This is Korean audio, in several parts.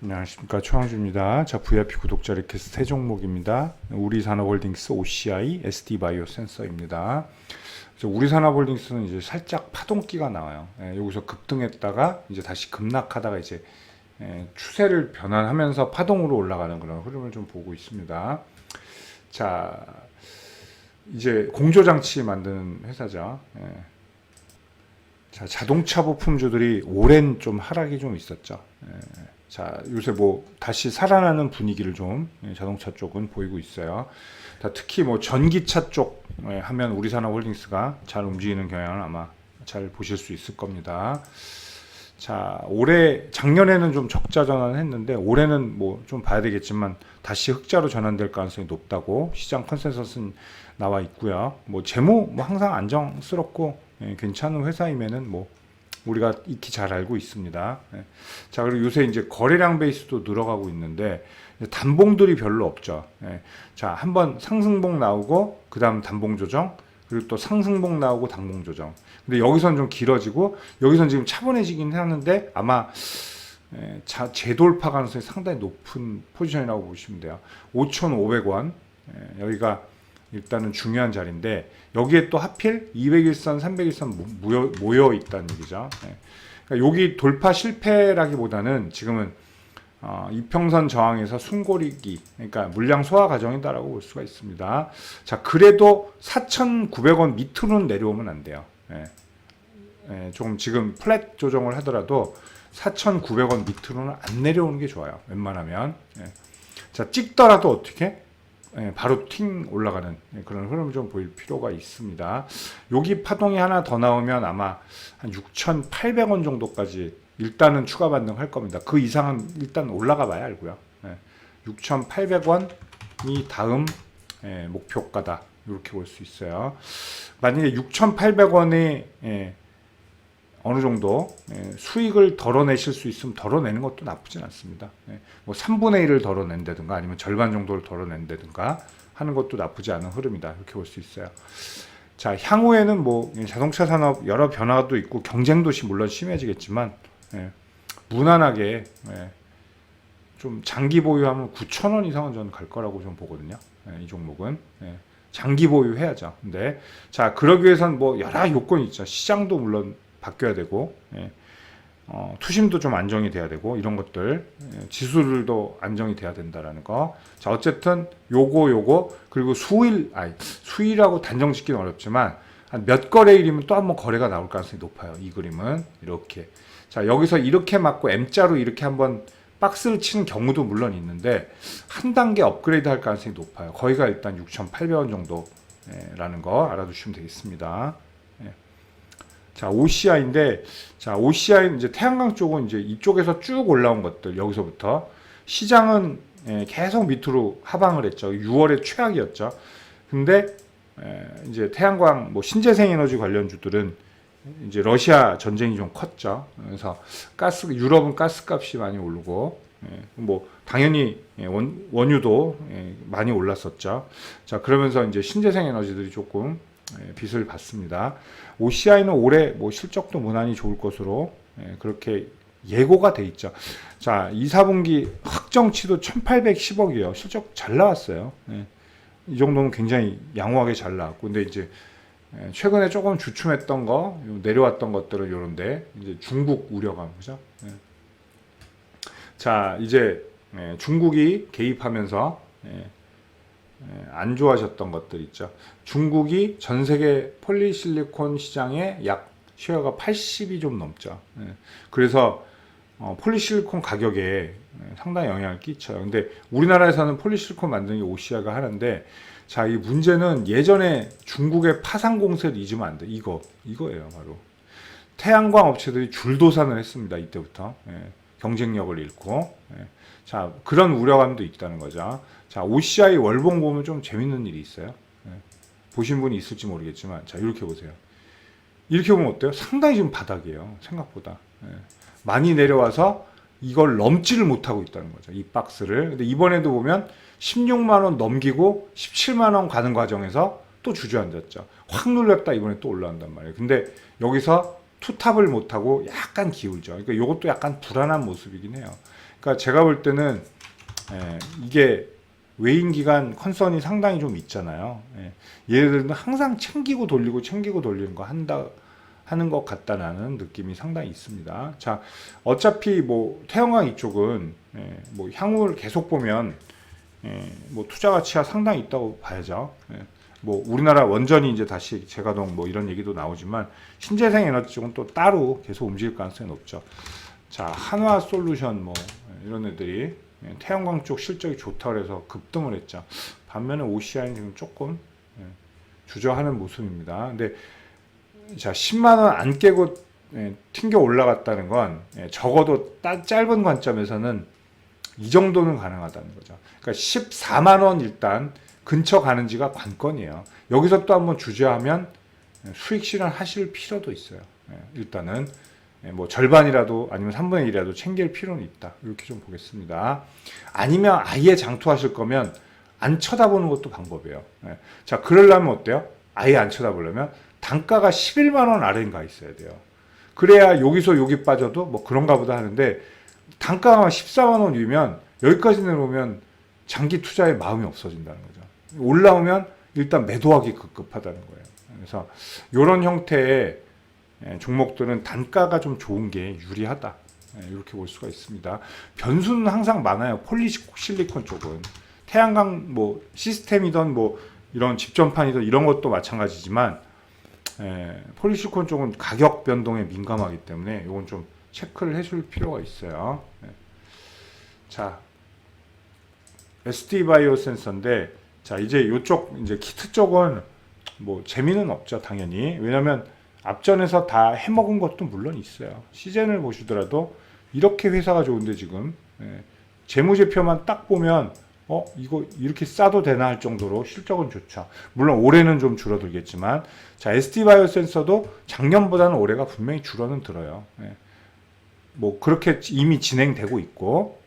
안녕하십니까, 최황주입니다. 자, VIP 구독자 리퀘스트 세 종목입니다. 우리산업홀딩스 OCI SD바이오 센서입니다. 우리산업홀딩스는 이제 살짝 파동기가 나와요. 여기서 급등했다가 이제 다시 급락하다가 이제 추세를 변환하면서 파동으로 올라가는 그런 흐름을 좀 보고 있습니다. 자, 이제 공조장치 만드는 회사죠. 자, 자동차 부품주들이 오랜 좀 하락이 좀 있었죠. 자, 요새 뭐 다시 살아나는 분위기를 좀 자동차 쪽은 보이고 있어요. 자, 특히 뭐 전기차 쪽 하면 우리산업홀딩스가 잘 움직이는 경향을 아마 잘 보실 수 있을 겁니다. 자, 작년에는 좀 적자 전환했는데 올해는 뭐 좀 봐야 되겠지만 다시 흑자로 전환될 가능성이 높다고 시장 컨센서스는 나와 있고요. 뭐 재무 뭐 항상 안정스럽고 괜찮은 회사임에는 뭐 우리가 익히 잘 알고 있습니다. 자, 그리고 요새 이제 거래량 베이스도 늘어가고 있는데 단봉들이 별로 없죠. 자, 한번 상승봉 나오고 그다음 단봉 조정, 그리고 또 상승봉 나오고 단봉 조정. 근데 여기선 좀 길어지고 여기선 지금 차분해지긴 하는데 아마 재돌파 가능성이 상당히 높은 포지션이라고 보시면 돼요. 5,500원 여기가 일단은 중요한 자리인데 여기에 또 하필 200일선, 300일선 모여 있다는 얘기죠. 그러니까 여기 돌파 실패라기보다는 지금은 이평선 저항에서 숨고르기, 그러니까 물량 소화 과정이다라고 볼 수가 있습니다. 자, 그래도 4,900원 밑으로는 내려오면 안 돼요. 조금 지금 플랫 조정을 하더라도 4,900원 밑으로는 안 내려오는 게 좋아요. 웬만하면. 자, 찍더라도 어떻게? 바로 팅 올라가는 그런 흐름을 좀 보일 필요가 있습니다. 여기 파동이 하나 더 나오면 아마 한 6,800원 정도까지 일단은 추가 반등할 겁니다. 그 이상은 일단 올라가 봐야 알고요. 6,800원이 다음 목표가다. 이렇게 볼 수 있어요. 만약에 6,800원에 어느 정도 수익을 덜어내실 수 있으면 덜어내는 것도 나쁘진 않습니다. 뭐 3분의 1을 덜어낸다든가 아니면 절반 정도를 덜어낸다든가 하는 것도 나쁘지 않은 흐름이다. 이렇게 볼 수 있어요. 자, 향후에는 뭐 자동차 산업 여러 변화도 있고 경쟁도시 물론 심해지겠지만 무난하게 좀 장기 보유하면 9,000원 이상은 저는 갈 거라고 좀 보거든요. 이 종목은. 장기 보유해야죠. 근데 자, 그러기 위해선 뭐 여러 요건이 있죠. 시장도 물론 바뀌어야 되고, 투심도 좀 안정이 돼야 되고, 이런 것들, 지수들도 안정이 돼야 된다라는 거. 자, 어쨌든 요거, 그리고 수일하고 단정 짓기는 어렵지만, 한 몇 거래일이면 또 한번 거래가 나올 가능성이 높아요. 이 그림은. 이렇게. 자, 여기서 이렇게 맞고 M자로 이렇게 한번 박스를 치는 경우도 물론 있는데, 한 단계 업그레이드 할 가능성이 높아요. 거기가 일단 6,800원 정도라는 거 알아두시면 되겠습니다. 자, OCI인데, 자, OCI는 이제 태양광 쪽은 이제 이쪽에서 쭉 올라온 것들, 여기서부터. 시장은 계속 밑으로 하방을 했죠. 6월에 최악이었죠. 근데, 이제 태양광, 뭐, 신재생 에너지 관련주들은 이제 러시아 전쟁이 좀 컸죠. 그래서 유럽은 가스 값이 많이 오르고, 뭐, 당연히 원유도 많이 올랐었죠. 자, 그러면서 이제 신재생 에너지들이 조금 빚을 받습니다. OCI는 올해 뭐 실적도 무난히 좋을 것으로 그렇게 예고가 돼 있죠. 자, 2, 4분기 확정치도 1,810억이에요. 실적 잘 나왔어요. 이 정도면 굉장히 양호하게 잘 나왔고, 근데 이제 최근에 조금 주춤했던 거, 내려왔던 것들은 이런데 이제 중국 우려감, 그죠? 자, 이제 중국이 개입하면서 안 좋아졌던 것들 있죠. 중국이 전 세계 폴리실리콘 시장의 약 쉐어가 80이 좀 넘죠. 그래서 폴리실리콘 가격에 상당히 영향을 끼쳐요. 근데 우리나라에서는 폴리실리콘 만드는 게 OCI가 하는데, 자, 이 문제는 예전에 중국의 파산 공세를 잊으면 안 돼. 이거예요, 바로. 태양광 업체들이 줄도산을 했습니다. 이때부터. 경쟁력을 잃고. 자, 그런 우려감도 있다는 거죠. 자, OCI 월봉 보면 좀 재밌는 일이 있어요. 보신 분이 있을지 모르겠지만, 자, 이렇게 보세요. 이렇게 보면 어때요? 상당히 지금 바닥이에요. 생각보다. 많이 내려와서 이걸 넘지를 못하고 있다는 거죠. 이 박스를. 근데 이번에도 보면 16만원 넘기고 17만원 가는 과정에서 또 주저앉았죠. 확 눌렸다 이번에 또 올라온단 말이에요. 근데 여기서 투탑을 못하고 약간 기울죠. 그러니까 이것도 약간 불안한 모습이긴 해요. 그러니까 제가 볼 때는 이게 외인 기관 컨선이 상당히 좀 있잖아요. 얘들은 항상 챙기고 돌리고 챙기고 돌리는 거 하는 것 같다라는 느낌이 상당히 있습니다. 자, 어차피 뭐 태영광 이쪽은 뭐 향후를 계속 보면 뭐 투자 가치가 상당히 있다고 봐야죠. 뭐 우리나라 원전이 이제 다시 재가동 뭐 이런 얘기도 나오지만 신재생 에너지 쪽은 또 따로 계속 움직일 가능성이 높죠. 자, 한화솔루션 뭐 이런 애들이 태양광 쪽 실적이 좋다고 해서 급등을 했죠. 반면에 OCI는 지금 조금 주저하는 모습입니다. 근데 자, 10만 원 안 깨고 튕겨 올라갔다는 건 적어도 짧은 관점에서는 이 정도는 가능하다는 거죠. 그러니까 14만 원 일단 근처 가는지가 관건이에요. 여기서 또 한번 주저하면 수익 실현하실 필요도 있어요. 일단은 뭐 절반이라도 아니면 3분의 1이라도 챙길 필요는 있다. 이렇게 좀 보겠습니다. 아니면 아예 장투하실 거면 안 쳐다보는 것도 방법이에요. 자, 그러려면 어때요? 아예 안 쳐다보려면 단가가 11만 원 아래인 가 있어야 돼요. 그래야 여기서 여기 빠져도 뭐 그런가 보다 하는데 단가가 14만 원 위면 여기까지 내려오면 장기 투자에 마음이 없어진다는 거죠. 올라오면 일단 매도하기 급급하다는 거예요. 그래서 이런 형태의 종목들은 단가가 좀 좋은 게 유리하다. 이렇게 볼 수가 있습니다. 변수는 항상 많아요. 폴리실리콘 쪽은 태양광 뭐 시스템이든 뭐 이런 집전판이든 이런 것도 마찬가지지만 폴리실리콘 쪽은 가격 변동에 민감하기 때문에 이건 좀 체크를 해줄 필요가 있어요. 자, ST 바이오 센서인데, 자, 이제 이쪽 이제 키트 쪽은 뭐 재미는 없죠, 당연히. 왜냐면 앞전에서 다 해먹은 것도 물론 있어요. 시젠을 보시더라도 이렇게 회사가 좋은데 지금 재무제표만 딱 보면 이거 이렇게 싸도 되나 할 정도로 실적은 좋죠. 물론 올해는 좀 줄어들겠지만, 자, ST 바이오 센서도 작년보다는 올해가 분명히 줄어는 들어요. 뭐 그렇게 이미 진행되고 있고,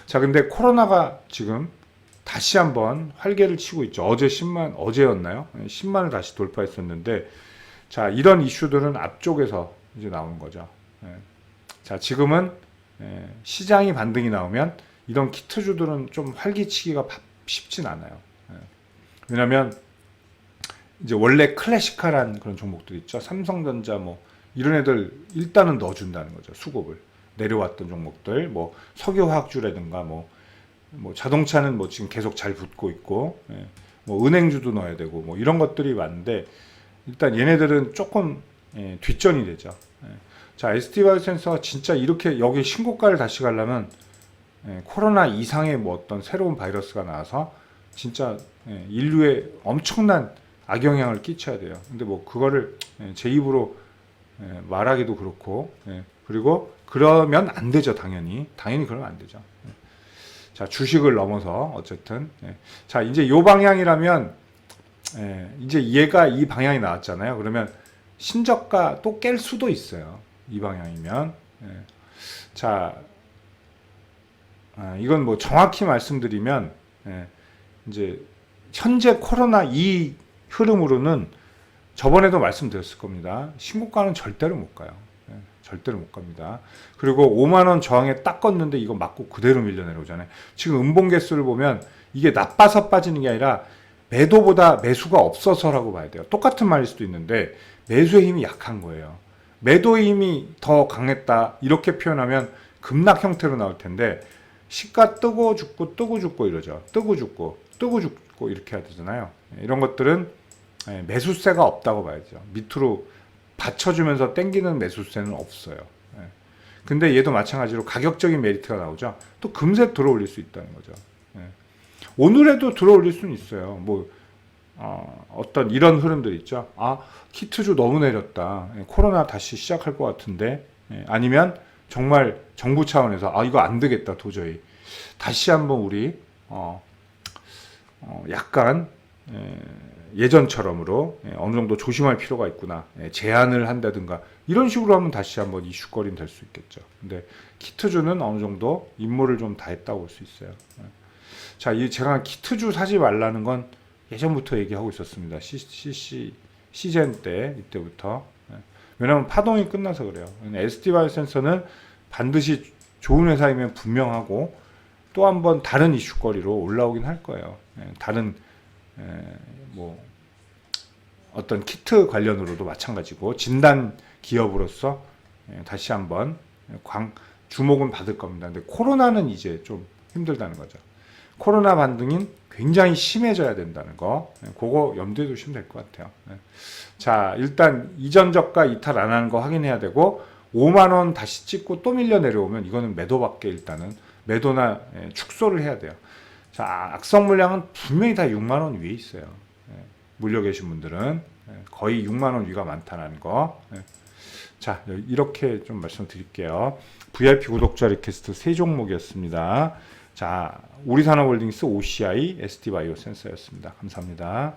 자, 근데 코로나가 지금 다시 한번 활개를 치고 있죠. 어제였나요? 10만을 다시 돌파했었는데, 자, 이런 이슈들은 앞쪽에서 이제 나오는 거죠. 자, 지금은 시장이 반등이 나오면 이런 키트주들은 좀 활기치기가 쉽진 않아요. 왜냐면 이제 원래 클래시컬한 그런 종목들 있죠. 삼성전자 뭐 이런 애들 일단은 넣어준다는 거죠. 수급을 내려왔던 종목들, 뭐 석유화학주라든가 뭐 자동차는 뭐 지금 계속 잘 붙고 있고, 뭐 은행주도 넣어야 되고 뭐 이런 것들이 많은데 일단 얘네들은 조금 뒷전이 되죠. 자, ST바이오 센서가 진짜 이렇게 여기 신고가를 다시 가려면 코로나 이상의 뭐 어떤 새로운 바이러스가 나와서 진짜 인류에 엄청난 악영향을 끼쳐야 돼요. 근데 뭐 그거를 제 입으로 말하기도 그렇고, 그리고 그러면 안 되죠. 당연히 그러면 안 되죠. 자, 주식을 넘어서 어쨌든 자, 이제 요 방향이라면 이제 얘가 이 방향이 나왔잖아요. 그러면 신저가 또 깰 수도 있어요. 이 방향이면. 자, 이건 뭐 정확히 말씀드리면 이제 현재 코로나 이 흐름으로는 저번에도 말씀드렸을 겁니다. 신고가는 절대로 못 가요. 절대로 못 갑니다. 그리고 5만 원 저항에 딱 껐는데 이거 맞고 그대로 밀려 내려오잖아요. 지금 음봉 개수를 보면 이게 나빠서 빠지는 게 아니라 매도보다 매수가 없어서라고 봐야 돼요. 똑같은 말일 수도 있는데 매수의 힘이 약한 거예요. 매도의 힘이 더 강했다 이렇게 표현하면 급락 형태로 나올 텐데 시가 뜨고 죽고 뜨고 죽고 이러죠. 뜨고 죽고 뜨고 죽고 이렇게 해야 되잖아요. 이런 것들은 매수세가 없다고 봐야죠. 밑으로 받쳐주면서 땡기는 매수세는 없어요. 근데 얘도 마찬가지로 가격적인 메리트가 나오죠. 또 금세 들어올릴 수 있다는 거죠. 오늘에도 들어올릴 수는 있어요. 뭐 어떤 이런 흐름들 있죠. 키트주 너무 내렸다. 코로나 다시 시작할 것 같은데. 아니면 정말 정부 차원에서 이거 안 되겠다 도저히. 다시 한번 우리 약간 예전처럼으로 어느 정도 조심할 필요가 있구나. 제한을 한다든가 이런 식으로 하면 다시 한번 이슈거리는 될 수 있겠죠. 근데 키트주는 어느 정도 임무를 좀 다 했다고 볼 수 있어요. 자, 제가 키트주 사지 말라는 건 예전부터 얘기하고 있었습니다. 시젠 때 이때부터. 왜냐하면 파동이 끝나서 그래요. ST바이오 센서는 반드시 좋은 회사이면 분명하고 또 한 번 다른 이슈거리로 올라오긴 할 거예요. 다른 뭐 어떤 키트 관련으로도 마찬가지고 진단 기업으로서 다시 한번 주목은 받을 겁니다. 근데 코로나는 이제 좀 힘들다는 거죠. 코로나 반등이 굉장히 심해져야 된다는 거, 그거 염두에 두시면 될 것 같아요. 자, 일단 이전 저가 이탈 안 하는 거 확인해야 되고 5만 원 다시 찍고 또 밀려 내려오면 이거는 매도밖에 일단은 매도나 축소를 해야 돼요. 자, 악성 물량은 분명히 다 6만 원 위에 있어요. 물려 계신 분들은 거의 6만 원 위가 많다는 거. 자, 이렇게 좀 말씀드릴게요. VIP 구독자 리퀘스트 세 종목이었습니다. 자, 우리산업홀딩스 OCI ST바이오 센서였습니다. 감사합니다.